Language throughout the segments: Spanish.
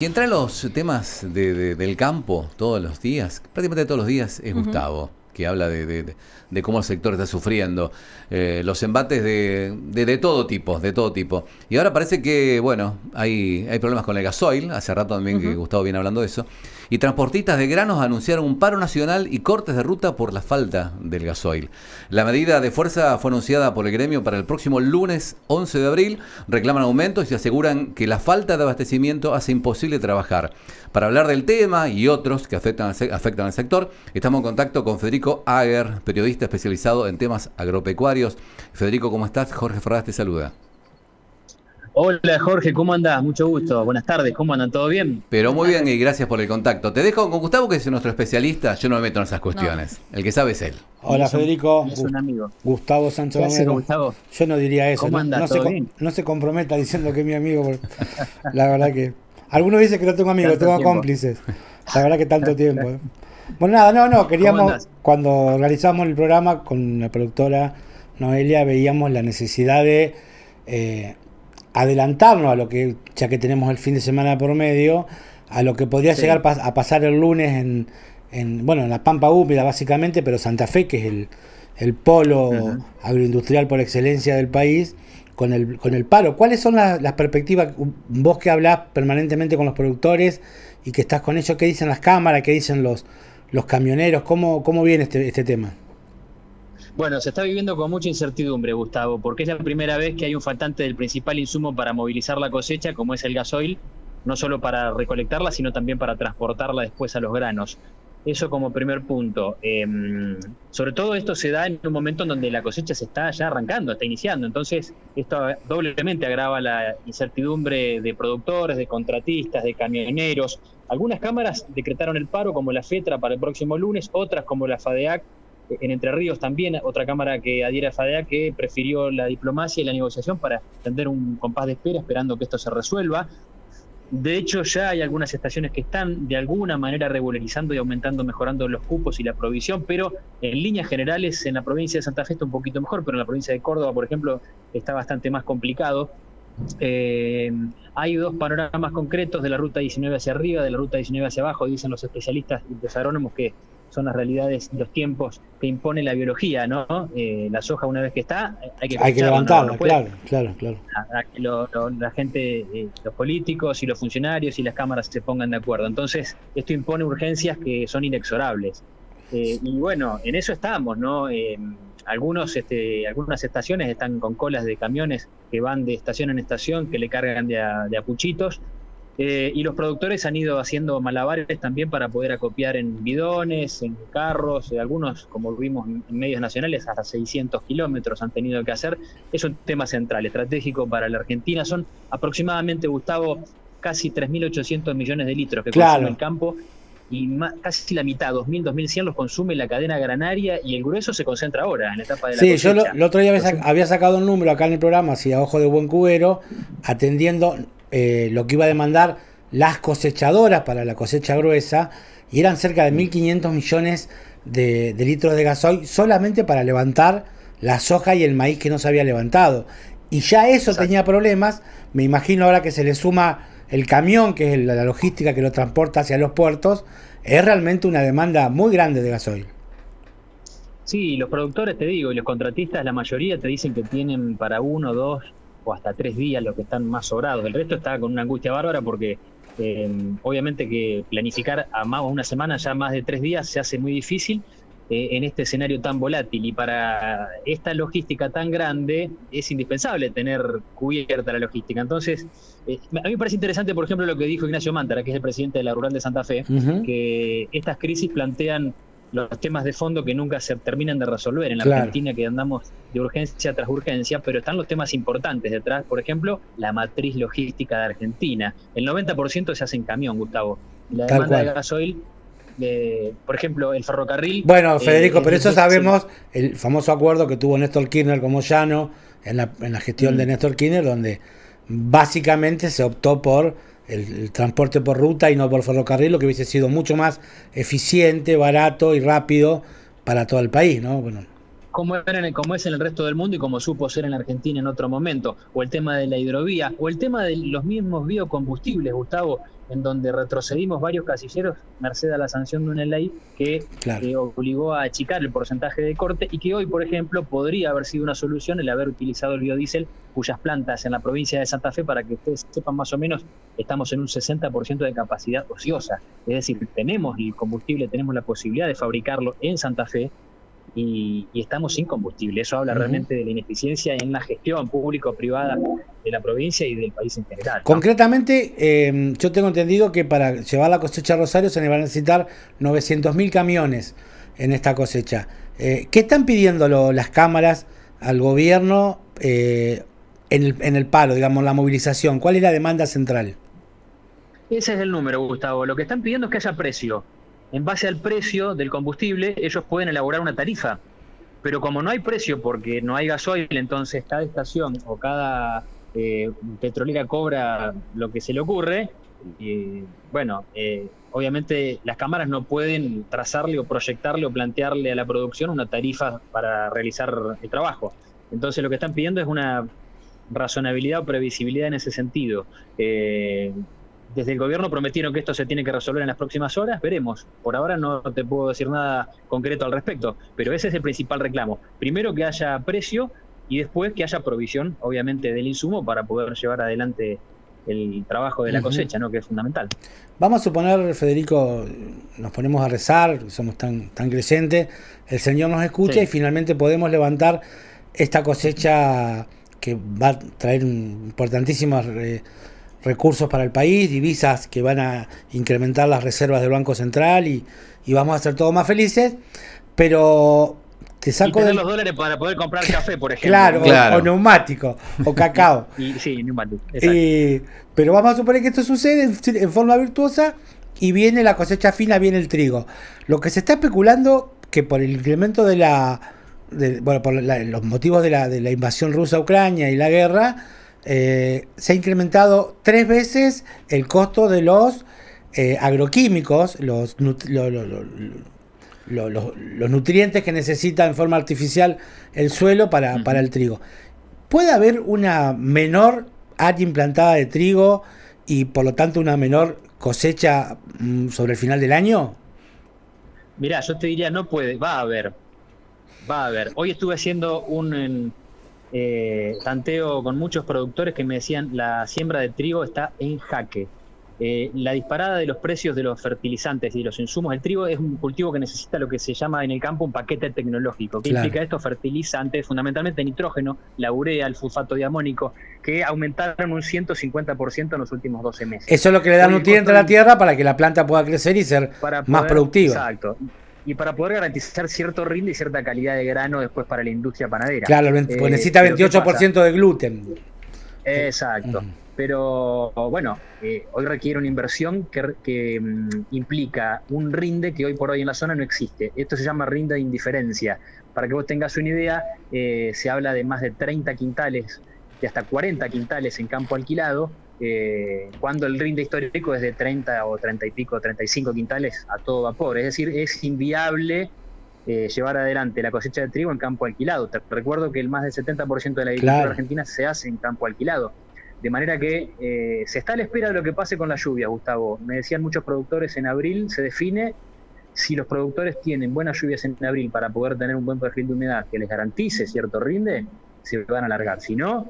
Y entre los temas del campo todos los días, prácticamente todos los días, es Gustavo, que habla de cómo el sector está sufriendo, los embates de todo tipo, de todo tipo. Y ahora parece que, bueno, hay problemas con el gasoil, hace rato también que Gustavo viene hablando de eso, y transportistas de granos anunciaron un paro nacional y cortes de ruta por la falta del gasoil. La medida de fuerza fue anunciada por el gremio para el próximo lunes 11 de abril, reclaman aumentos y aseguran que la falta de abastecimiento hace imposible trabajar. Para hablar del tema y otros que afectan al sector, estamos en contacto con Federico Ager, periodista especializado en temas agropecuarios. Federico, ¿cómo estás? Jorge Ferraz te saluda. Hola Jorge, ¿cómo andás? Mucho gusto. Buenas tardes, ¿cómo andan? ¿Todo bien? Pero muy bien y gracias por el contacto. Te dejo con Gustavo, que es nuestro especialista. Yo no me meto en esas cuestiones. El que sabe es él. Hola Federico, Es un amigo. Gustavo Sancho ¿Qué haces, Romero. Gustavo? Yo no diría eso, ¿Cómo no, andás? ¿Todo bien? no se comprometa diciendo que es mi amigo, porque la verdad que... Algunos dicen que no tengo amigos, Tanto tengo tiempo. cómplices. La verdad que tanto tiempo. Bueno, nada, ¿Cómo queríamos, andás? cuando organizamos el programa con la productora Noelia, veíamos la necesidad de adelantarnos a lo que, ya que tenemos el fin de semana por medio, a lo que podría Sí. llegar a pasar el lunes bueno, en la Pampa húmeda básicamente, pero Santa Fe, que es el polo Ujú. agroindustrial por excelencia del país, con el paro. ¿Cuáles son las perspectivas? Vos que hablás permanentemente con los productores y que estás con ellos, ¿qué dicen las cámaras? ¿Qué dicen los camioneros? ¿Cómo viene este tema? Bueno, se está viviendo con mucha incertidumbre, Gustavo, porque es la primera vez que hay un faltante del principal insumo para movilizar la cosecha, como es el gasoil, no solo para recolectarla, sino también para transportarla después a los granos. Eso como primer punto. Sobre todo esto se da en un momento en donde la cosecha se está ya arrancando, está iniciando. Entonces, esto doblemente agrava la incertidumbre de productores, de contratistas, de camioneros. Algunas cámaras decretaron el paro, como la FETRA, para el próximo lunes, otras como la FADEAC en Entre Ríos también, otra cámara que adhiere a FADEAC, que prefirió la diplomacia y la negociación para extender un compás de espera, esperando que esto se resuelva. De hecho, ya hay algunas estaciones que están de alguna manera regularizando y aumentando, mejorando los cupos y la provisión, pero en líneas generales en la provincia de Santa Fe está un poquito mejor, pero en la provincia de Córdoba, por ejemplo, está bastante más complicado. Eh, Hay dos panoramas concretos de la ruta 19 hacia arriba, de la ruta 19 hacia abajo, dicen los especialistas y los agrónomos que son las realidades y los tiempos que impone la biología, ¿no? La soja una vez que está, hay que Hay que cosecharla, no, no levantarla, puede claro. a que la gente, los políticos y los funcionarios y las cámaras se pongan de acuerdo. Entonces, esto impone urgencias que son inexorables. Y bueno, en eso estamos, ¿no? Algunas estaciones están con colas de camiones que van de estación en estación, que le cargan de a puchitos. Y los productores han ido haciendo malabares también para poder acopiar en bidones, en carros, algunos, como vimos en medios nacionales, hasta 600 kilómetros han tenido que hacer. Es un tema central, estratégico para la Argentina. Son aproximadamente, Gustavo, casi 3.800 millones de litros que consume el Claro. campo y casi la mitad, 2.100 los consume la cadena granaria y el grueso se concentra ahora, en la etapa de la Sí, yo cosecha. el otro día Los había sacado un número acá en el programa, así a ojo de buen cubero, atendiendo lo que iba a demandar las cosechadoras para la cosecha gruesa, y eran cerca de 1.500 millones de litros de gasoil solamente para levantar la soja y el maíz que no se había levantado. Y ya eso Exacto. tenía problemas, me imagino ahora que se le suma el camión, que es la logística que lo transporta hacia los puertos, es realmente una demanda muy grande de gasoil. Sí, los productores, te digo, y los contratistas, la mayoría te dicen que tienen para 1, 2 o hasta 3 días lo que están más sobrados. El resto está con una angustia bárbara porque obviamente que planificar a más o una semana, ya más de 3 días, se hace muy difícil en este escenario tan volátil. Y para esta logística tan grande es indispensable tener cubierta la logística. Entonces, a mí me parece interesante, por ejemplo, lo que dijo Ignacio Mántara, que es el presidente de la Rural de Santa Fe, Ujú. que estas crisis plantean los temas de fondo que nunca se terminan de resolver en la Claro. Argentina, que andamos de urgencia tras urgencia, pero están los temas importantes detrás. Por ejemplo, la matriz logística de Argentina. El 90% se hace en camión, Gustavo. La Tal demanda de cual. gasoil, por ejemplo, el ferrocarril, Bueno, Federico, es pero eso 10 veces. sabemos, el famoso acuerdo que tuvo Néstor Kirchner con Moyano en la gestión de Mm, Néstor Kirchner, donde básicamente se optó por el transporte por ruta y no por ferrocarril, lo que hubiese sido mucho más eficiente, barato y rápido para todo el país, ¿no? Bueno, como es en el resto del mundo y como supo ser en la Argentina en otro momento, o el tema de la hidrovía, o el tema de los mismos biocombustibles, Gustavo, en donde retrocedimos varios casilleros merced a la sanción de una ley que obligó a achicar el porcentaje de corte y que hoy, por ejemplo, podría haber sido una solución el haber utilizado el biodiesel, cuyas plantas en la provincia de Santa Fe, para que ustedes sepan más o menos, estamos en un 60% de capacidad ociosa. Es decir, tenemos el combustible, tenemos la posibilidad de fabricarlo en Santa Fe, y estamos sin combustible. Eso habla realmente de la ineficiencia en la gestión público-privada de la provincia y del país en general, ¿no? Concretamente, yo tengo entendido que para llevar la cosecha a Rosario se van a necesitar 900.000 camiones en esta cosecha. ¿Qué están pidiendo las cámaras al gobierno en el paro, digamos, la movilización? ¿Cuál es la demanda central? Ese es el número, Gustavo. Lo que están pidiendo es que haya precio. En base al precio del combustible, ellos pueden elaborar una tarifa. Pero como no hay precio porque no hay gasoil, entonces cada estación o cada petrolera cobra lo que se le ocurre. Obviamente las cámaras no pueden trazarle o proyectarle o plantearle a la producción una tarifa para realizar el trabajo. Entonces lo que están pidiendo es una razonabilidad o previsibilidad en ese sentido. Desde el gobierno prometieron que esto se tiene que resolver en las próximas horas, veremos. Por ahora no te puedo decir nada concreto al respecto, pero ese es el principal reclamo. Primero que haya precio y después que haya provisión, obviamente, del insumo para poder llevar adelante el trabajo de la cosecha, ¿no? Que es fundamental. Vamos a suponer, Federico, nos ponemos a rezar, somos tan creyentes, el Señor nos escucha y finalmente podemos levantar esta cosecha que va a traer importantísimas recursos para el país, divisas que van a incrementar las reservas del Banco Central y vamos a ser todos más felices, pero te saco y tener los dólares para poder comprar café, por ejemplo. Claro. O neumático, o cacao. Sí, neumático. Pero vamos a suponer que esto sucede en forma virtuosa y viene la cosecha fina, viene el trigo. Lo que se está especulando que por el incremento por los motivos de la invasión rusa a Ucrania y la guerra, se ha incrementado 3 veces el costo de los agroquímicos, los nutrientes que necesita en forma artificial el suelo para el trigo. ¿Puede haber una menor área implantada de trigo y por lo tanto una menor cosecha sobre el final del año? Mirá, yo te diría, no puede, va a haber. Hoy estuve haciendo un tanteo con muchos productores que me decían la siembra de trigo está en jaque. La disparada de los precios de los fertilizantes y de los insumos del trigo es un cultivo que necesita lo que se llama en el campo un paquete tecnológico. ¿Qué implica esto? Fertilizantes, fundamentalmente nitrógeno, la urea, el sulfato diamónico, que aumentaron un 150% en los últimos 12 meses. Eso es lo que le da nutriente a la tierra para que la planta pueda crecer y ser más productiva. Exacto. Y para poder garantizar cierto rinde y cierta calidad de grano después para la industria panadera. Claro, pues necesita 28% de gluten. Exacto. Pero bueno, hoy requiere una inversión que implica un rinde que hoy por hoy en la zona no existe. Esto se llama rinde de indiferencia. Para que vos tengas una idea, se habla de más de 30 quintales, de hasta 40 quintales en campo alquilado, cuando el rinde histórico es de 30 o 30 y pico, 35 quintales a todo vapor. Es decir, es inviable llevar adelante la cosecha de trigo en campo alquilado. Te recuerdo que el más del 70% de la agricultura argentina se hace en campo alquilado. De manera que se está a la espera de lo que pase con la lluvia, Gustavo. Me decían muchos productores, en abril se define si los productores tienen buenas lluvias en abril para poder tener un buen perfil de humedad que les garantice cierto rinde, se van a alargar. Si no,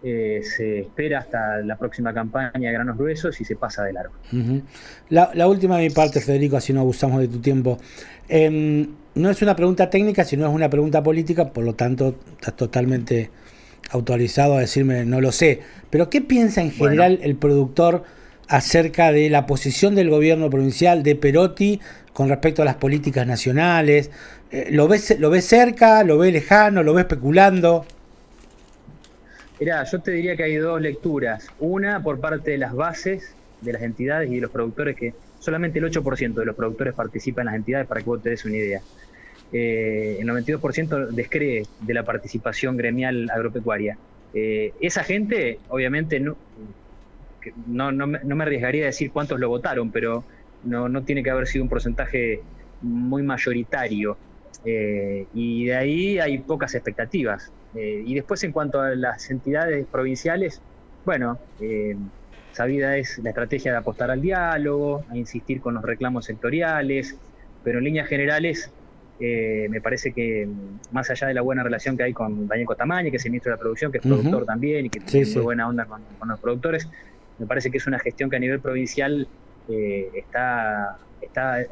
se espera hasta la próxima campaña de granos gruesos y se pasa de largo. La última de mi parte, Federico, así no abusamos de tu tiempo. No es una pregunta técnica, sino es una pregunta política, por lo tanto estás totalmente autorizado a decirme no lo sé, pero ¿qué piensa en general el productor acerca de la posición del gobierno provincial de Perotti con respecto a las políticas nacionales? ¿Lo ves cerca, lo ves lejano, lo ves especulando? Mirá, yo te diría que hay dos lecturas. Una por parte de las bases de las entidades y de los productores, que solamente el 8% de los productores participa en las entidades, para que vos te des una idea. El 92% descree de la participación gremial agropecuaria. Esa gente, obviamente, no me arriesgaría a decir cuántos lo votaron, pero no tiene que haber sido un porcentaje muy mayoritario. Y de ahí hay pocas expectativas. Y después en cuanto a las entidades provinciales, bueno, sabida es la estrategia de apostar al diálogo, a insistir con los reclamos sectoriales, pero en líneas generales me parece que más allá de la buena relación que hay con Daniel Costamaña, que es el ministro de la producción, que es productor también y que tiene muy buena onda con los productores, me parece que es una gestión que a nivel provincial está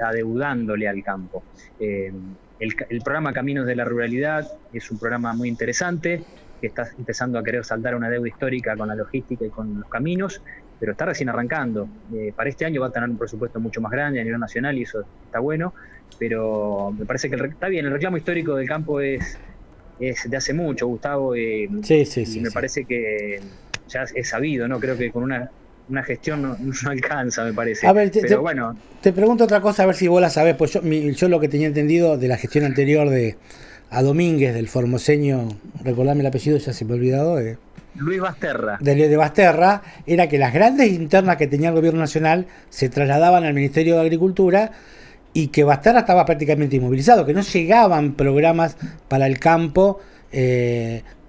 adeudándole al campo. El programa Caminos de la Ruralidad es un programa muy interesante, que está empezando a querer saldar una deuda histórica con la logística y con los caminos, pero está recién arrancando. Para este año va a tener un presupuesto mucho más grande a nivel nacional y eso está bueno, pero me parece que está bien, el reclamo histórico del campo es de hace mucho, Gustavo, y me parece que ya es sabido, ¿no? Creo que con una gestión no alcanza, me parece. A ver, pero bueno. Te pregunto otra cosa, a ver si vos la sabés, pues yo lo que tenía entendido de la gestión anterior a Domínguez, del formoseño, recordame el apellido, ya se me ha olvidado. Luis Basterra. De Basterra, era que las grandes internas que tenía el gobierno nacional se trasladaban al Ministerio de Agricultura y que Basterra estaba prácticamente inmovilizado, que no llegaban programas para el campo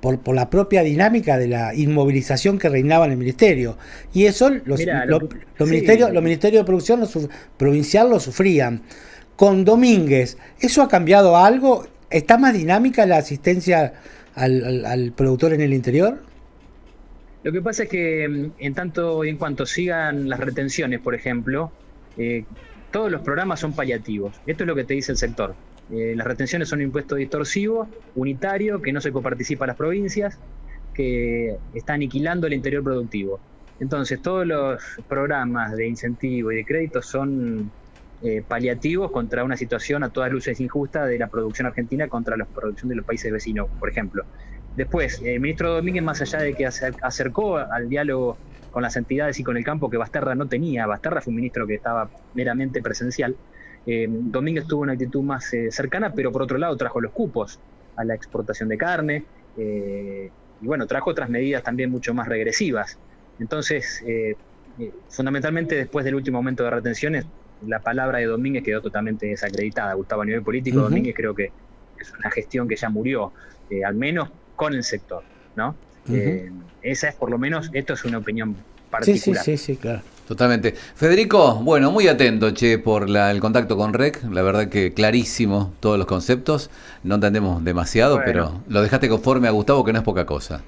por la propia dinámica de la inmovilización que reinaba en el ministerio. Y eso los ministerios de producción provincial lo sufrían. Con Domínguez, ¿eso ha cambiado algo? ¿Está más dinámica la asistencia al productor en el interior? Lo que pasa es que en tanto y en cuanto sigan las retenciones, por ejemplo, todos los programas son paliativos. Esto es lo que te dice el sector. Las retenciones son un impuesto distorsivo, unitario, que no se coparticipa a las provincias, que está aniquilando el interior productivo. Entonces, todos los programas de incentivo y de crédito son paliativos contra una situación a todas luces injusta de la producción argentina contra la producción de los países vecinos, por ejemplo. Después, el ministro Domínguez, más allá de que acercó al diálogo con las entidades y con el campo que Basterra no tenía, Basterra fue un ministro que estaba meramente presencial, Domínguez tuvo una actitud más cercana, pero por otro lado trajo los cupos a la exportación de carne y bueno, trajo otras medidas también mucho más regresivas. Entonces, fundamentalmente después del último aumento de retenciones, la palabra de Domínguez quedó totalmente desacreditada. Gustavo, a nivel político, Domínguez creo que es una gestión que ya murió, al menos con el sector, ¿no? Esa es por lo menos, esto es una opinión particular. Sí, claro. Totalmente. Federico, bueno, muy atento, por el contacto con REC, la verdad que clarísimo todos los conceptos, no entendemos demasiado, pero lo dejaste conforme a Gustavo, que no es poca cosa.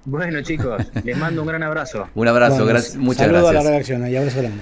Bueno, chicos, les mando un gran abrazo. Un abrazo, muchas gracias. Saludos a la redacción y abrazo grande.